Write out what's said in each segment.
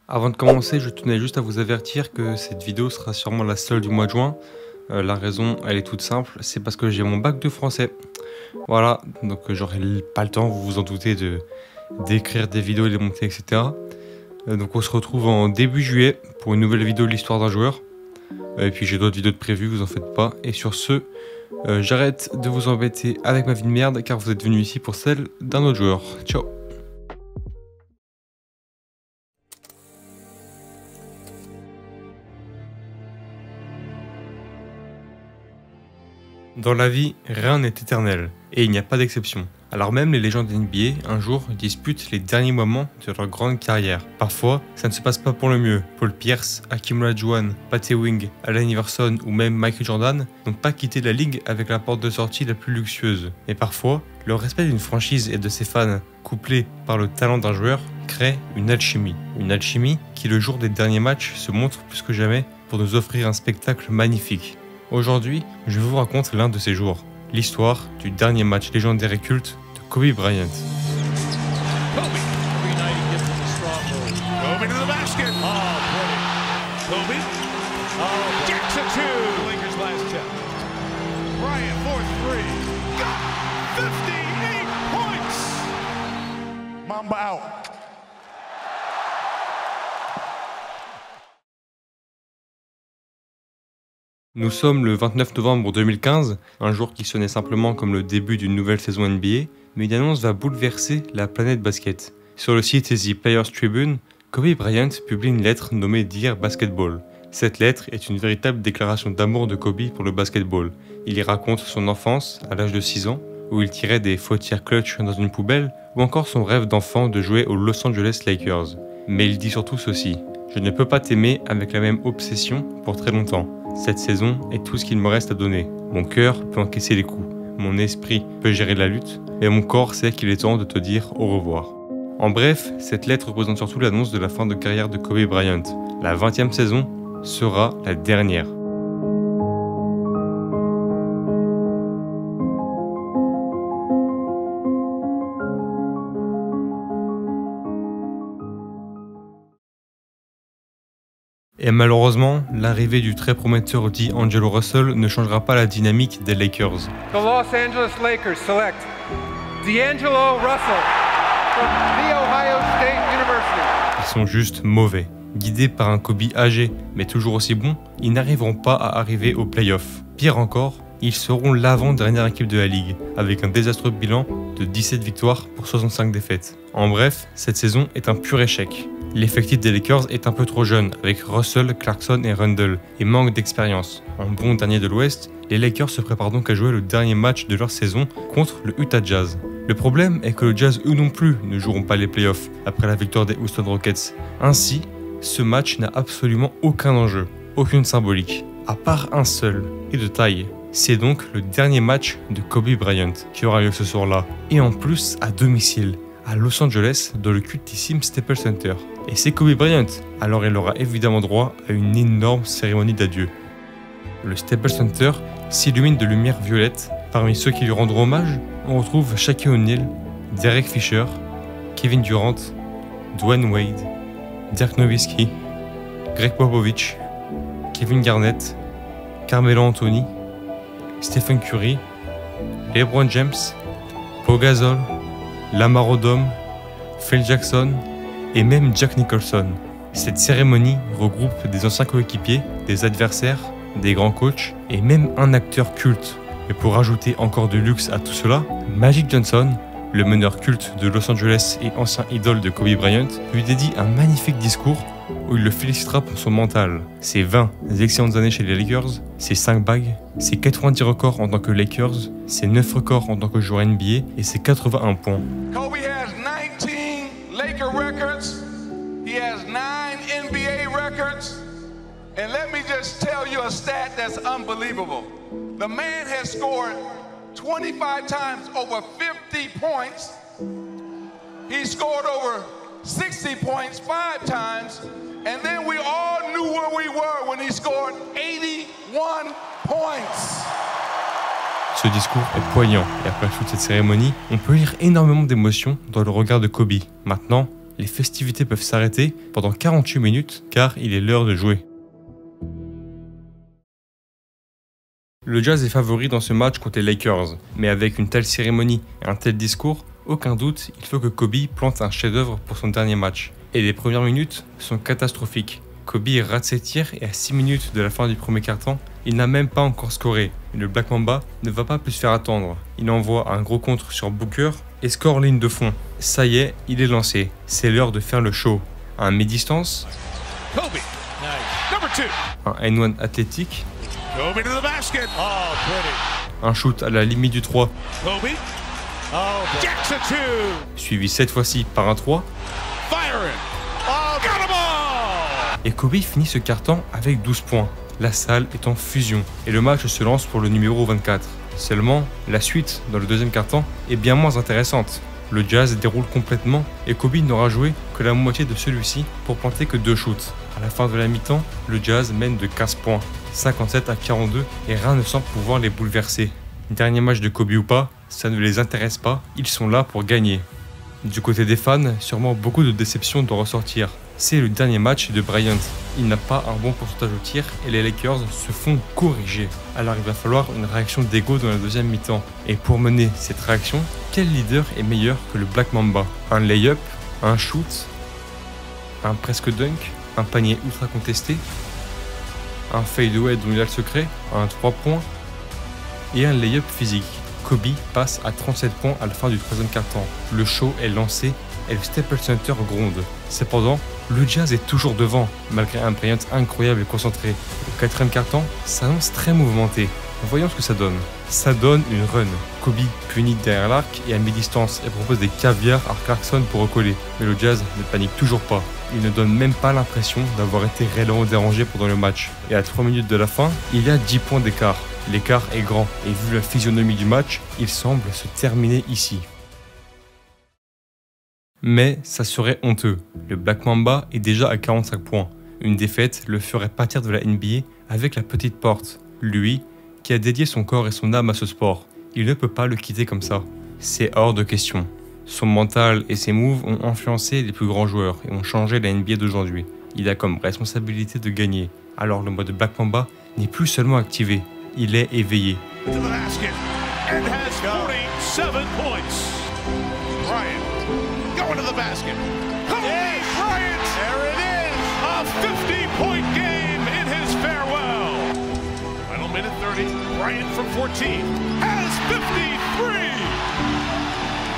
Avant de commencer, je tenais juste à vous avertir que cette vidéo sera sûrement la seule du mois de juin. La raison, elle est toute simple, c'est parce que j'ai mon bac de français. Voilà, donc j'aurai pas le temps, vous vous en doutez, d'écrire des vidéos, les monter, etc. Donc on se retrouve en début juillet pour une nouvelle vidéo de l'histoire d'un joueur. Et puis j'ai d'autres vidéos de prévues, vous en faites pas. Et sur ce, j'arrête de vous embêter avec ma vie de merde car vous êtes venu ici pour celle d'un autre joueur. Ciao. Dans la vie, rien n'est éternel, et il n'y a pas d'exception. Alors même les légendes NBA, un jour, disputent les derniers moments de leur grande carrière. Parfois, ça ne se passe pas pour le mieux. Paul Pierce, Hakeem Olajuwon, Pat Ewing, Allen Iverson ou même Michael Jordan n'ont pas quitté la ligue avec la porte de sortie la plus luxueuse. Mais parfois, le respect d'une franchise et de ses fans, couplé par le talent d'un joueur, crée une alchimie. Une alchimie qui, le jour des derniers matchs, se montre plus que jamais pour nous offrir un spectacle magnifique. Aujourd'hui, je vous raconte l'un de ces jours, l'histoire du dernier match légendaire et culte de Kobe Bryant. Nous sommes le 29 novembre 2015, un jour qui sonnait simplement comme le début d'une nouvelle saison NBA, mais une annonce va bouleverser la planète basket. Sur le site The Players Tribune, Kobe Bryant publie une lettre nommée Dear Basketball. Cette lettre est une véritable déclaration d'amour de Kobe pour le basketball. Il y raconte son enfance, à l'âge de 6 ans, où il tirait des faux tirs clutch dans une poubelle, ou encore son rêve d'enfant de jouer aux Los Angeles Lakers. Mais il dit surtout ceci: « Je ne peux pas t'aimer avec la même obsession pour très longtemps. Cette saison est tout ce qu'il me reste à donner. Mon cœur peut encaisser les coups, mon esprit peut gérer la lutte, et mon corps sait qu'il est temps de te dire au revoir. » En bref, cette lettre représente surtout l'annonce de la fin de carrière de Kobe Bryant. La 20e saison sera la dernière. Et malheureusement, l'arrivée du très prometteur D'Angelo Russell ne changera pas la dynamique des Lakers. The Los Angeles Lakers select D'Angelo Russell from The Ohio State University. Ils sont juste mauvais. Guidés par un Kobe âgé, mais toujours aussi bon, ils n'arriveront pas à arriver aux playoffs. Pire encore, ils seront l'avant-dernière équipe de la ligue, avec un désastreux bilan de 17 victoires pour 65 défaites. En bref, cette saison est un pur échec. L'effectif des Lakers est un peu trop jeune, avec Russell, Clarkson et Rundle, et manque d'expérience. En bon dernier de l'Ouest, les Lakers se préparent donc à jouer le dernier match de leur saison contre le Utah Jazz. Le problème est que le Jazz, eux non plus, ne joueront pas les playoffs après la victoire des Houston Rockets. Ainsi, ce match n'a absolument aucun enjeu, aucune symbolique, à part un seul, et de taille. C'est donc le dernier match de Kobe Bryant qui aura lieu ce soir-là, et en plus à domicile, à Los Angeles, dans le cultissime Staples Center. Et c'est Kobe Bryant, alors il aura évidemment droit à une énorme cérémonie d'adieu. Le Staples Center s'illumine de lumière violette. Parmi ceux qui lui rendront hommage, on retrouve Shaquille O'Neal, Derek Fisher, Kevin Durant, Dwayne Wade, Dirk Nowitzki, Greg Popovich, Kevin Garnett, Carmelo Anthony, Stephen Curry, LeBron James, Pau Gasol, Lamar Odom, Phil Jackson et même Jack Nicholson. Cette cérémonie regroupe des anciens coéquipiers, des adversaires, des grands coachs et même un acteur culte. Et pour ajouter encore de luxe à tout cela, Magic Johnson, le meneur culte de Los Angeles et ancien idole de Kobe Bryant, lui dédie un magnifique discours où il le félicitera pour son mental, ses 20 excellentes années chez les Lakers, ses 5 bagues, ses 90 records en tant que Lakers, ses 9 records en tant que joueur NBA et ses 81 points. Kobe has 19 Laker records, he has 9 NBA records, and let me just tell you a stat that's unbelievable. The man has scored 25 times over 50 points. He scored over 60 points 5 times, and then we all knew where we were when he scored 81 points. Ce discours est poignant, et après toute cette cérémonie, on peut lire énormément d'émotions dans le regard de Kobe. Maintenant, les festivités peuvent s'arrêter pendant 48 minutes car il est l'heure de jouer. Le Jazz est favori dans ce match contre les Lakers, mais avec une telle cérémonie et un tel discours, aucun doute, il faut que Kobe plante un chef-d'œuvre pour son dernier match. Et les premières minutes sont catastrophiques. Kobe rate ses tirs et à 6 minutes de la fin du premier quart-temps, il n'a même pas encore scoré. Et le Black Mamba ne va pas plus se faire attendre. Il envoie un gros contre sur Booker et score ligne de fond. Ça y est, il est lancé. C'est l'heure de faire le show. Un mi-distance, Kobe. Nice. Number 2. un N1 athlétique, Kobe to the basket. Oh, pretty. un shoot à la limite du 3, Kobe. Oh, Jackson 2. suivi cette fois-ci par un 3. Firing. Oh, got 'em all. Et Kobe finit ce quart-temps avec 12 points. La salle est en fusion et le match se lance pour le numéro 24. Seulement, la suite dans le deuxième quart-temps est bien moins intéressante. Le Jazz déroule complètement et Kobe n'aura joué que la moitié de celui-ci pour planter que 2 shoots. À la fin de la mi-temps, le Jazz mène de 15 points, 57 à 42 et rien ne semble pouvoir les bouleverser. Dernier match de Kobe ou pas, ça ne les intéresse pas, ils sont là pour gagner. Du côté des fans, sûrement beaucoup de déceptions doivent ressortir. C'est le dernier match de Bryant. Il n'a pas un bon pourcentage au tir et les Lakers se font corriger. Alors il va falloir une réaction d'ego dans la deuxième mi-temps. Et pour mener cette réaction, quel leader est meilleur que le Black Mamba? Un lay-up, un shoot, un presque dunk, un panier ultra contesté, un fadeaway dont il a le secret, un 3 points et un lay-up physique. Kobe passe à 37 points à la fin du troisième quart-temps. Le show est lancé et le Staples Center gronde. Cependant, le Jazz est toujours devant, malgré un Bryant incroyable et concentré. Le quatrième quart-temps s'annonce très mouvementé. Voyons ce que ça donne. Ça donne une run. Kobe punit derrière l'arc et à mi-distance et propose des caviars à Clarkson pour recoller. Mais le Jazz ne panique toujours pas. Il ne donne même pas l'impression d'avoir été réellement dérangé pendant le match. Et à 3 minutes de la fin, il y a 10 points d'écart. L'écart est grand et vu la physionomie du match, il semble se terminer ici. Mais ça serait honteux. Le Black Mamba est déjà à 45 points. Une défaite le ferait partir de la NBA avec la petite porte. Lui, qui a dédié son corps et son âme à ce sport, il ne peut pas le quitter comme ça. C'est hors de question. Son mental et ses moves ont influencé les plus grands joueurs et ont changé la NBA d'aujourd'hui. Il a comme responsabilité de gagner. Alors le mode Black Mamba n'est plus seulement activé, il est éveillé. To the basket and has 47 points. Bryant going to the basket. Kobe Bryant. There it is. A 50-point game in his farewell. Final minute 30. Bryant from 14 has 53.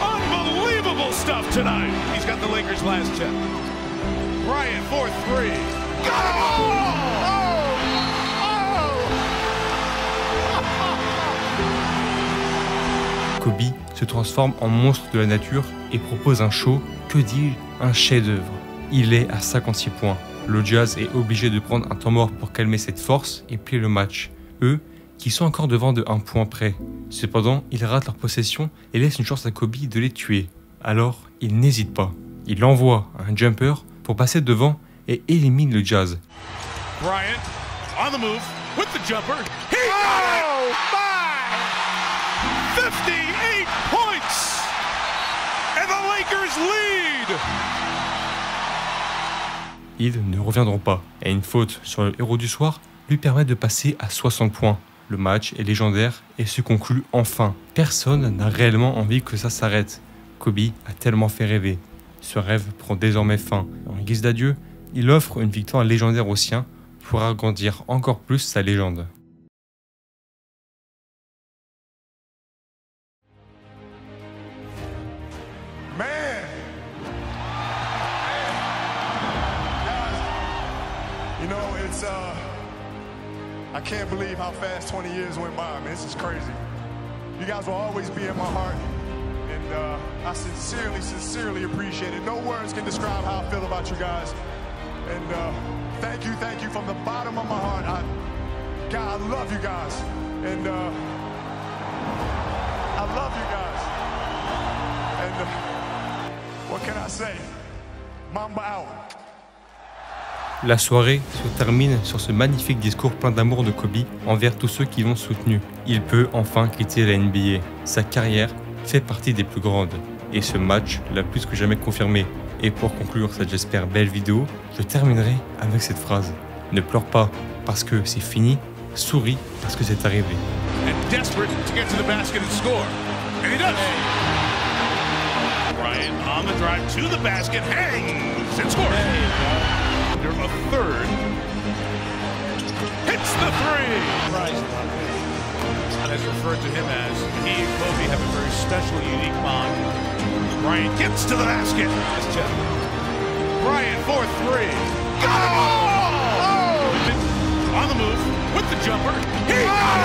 Unbelievable stuff tonight. He's got the Lakers' last check. Bryant for 3. Got it all. Kobe se transforme en monstre de la nature et propose un show, que dis-je, un chef-d'œuvre. Il est à 56 points. Le Jazz est obligé de prendre un temps mort pour calmer cette force et plier le match. Eux, qui sont encore devant de 1 point près. Cependant, ils ratent leur possession et laissent une chance à Kobe de les tuer. Alors, il n'hésite pas. Il envoie un jumper pour passer devant et élimine le Jazz. Bryant on the move with the jumper. He got it! 58 points! And the Lakers lead! Ils ne reviendront pas. Et une faute sur le héros du soir lui permet de passer à 60 points. Le match est légendaire et se conclut enfin. Personne n'a réellement envie que ça s'arrête. Kobe a tellement fait rêver. Ce rêve prend désormais fin. En guise d'adieu, il offre une victoire légendaire aux siens pour agrandir encore plus sa légende. Man! Guys, you know, it's, I can't believe how fast 20 years went by, man. This is crazy. You guys will always be in my heart, and I sincerely appreciate it. No words can describe how I feel about you guys. And thank you from the bottom of my heart. God, I love you guys. And I love you guys. And what can I say? Mamba out. La soirée se termine sur ce magnifique discours plein d'amour de Kobe envers tous ceux qui l'ont soutenu. Il peut enfin quitter la NBA. Sa carrière fait partie des plus grandes. Et ce match l'a plus que jamais confirmé. Et pour conclure cette, j'espère, belle vidéo, je terminerai avec cette phrase. Ne pleure pas parce que c'est fini, souris parce que c'est arrivé. And desperate to get to the basket and score. And he does. Bryant on the drive to the basket, hangs and scores. Under a third. Hits the three. And as referred to him as, he and Kobe have a very special, unique bond. Bryant gets to the basket. Bryant for three. Got it! Oh! On the move with the jumper. He got it!